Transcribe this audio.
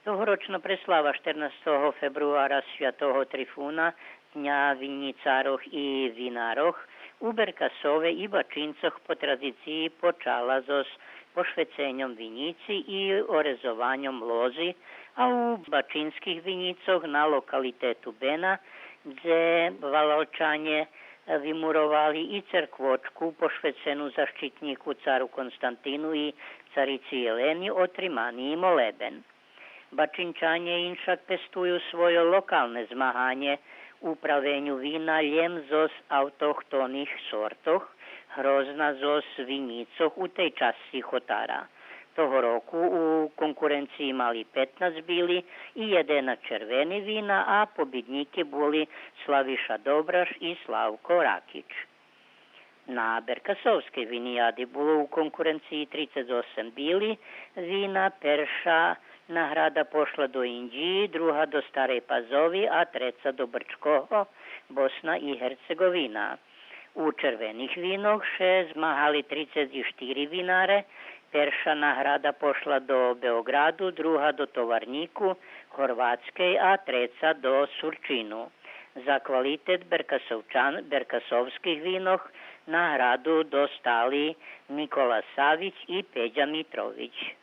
Tohoročná preslava 14. februára Sviatoho Trifúna, dňa vinicároch i vinároch, u Berkasove i Bačíncoch po tradícii počala so pošvecením viníci i orezovaním lozy a u bačínskych vinícoch na lokalitetu Bena, kde Valalčanie vymurovali i cerkvočku pošvecenú zaštitníku caru Konstantínu i carici Jeleni otrimaný moleben. Bačinčanie inšak pestujú svoje lokálne zmahanie upravenju vína ljem zos autohtonih sortoch, hrozna zos vinicoh u tej časti Hotara. Toho roku u konkurenciji mali 15 bili i 11 červeni vina, a pobjedniki boli Slaviša Dobraš i Slavko Rakić. Na Berkasovskej vinijadi bilo u konkurenciji 38 bili vina, perša nahrada pošla do Indiji, druga do Starej Pazovi, a treća do Brčkoho, Bosna i Hercegovina. U červenih vinoh zmahali 34 vinare, perša nahrada pošla do Beogradu, druga do Tovarniku, Horvatske, a treća do Surčinu. Za kvalitet berkasovskih vinoh nahradu dostali Nikola Savić i Peđa Mitrović.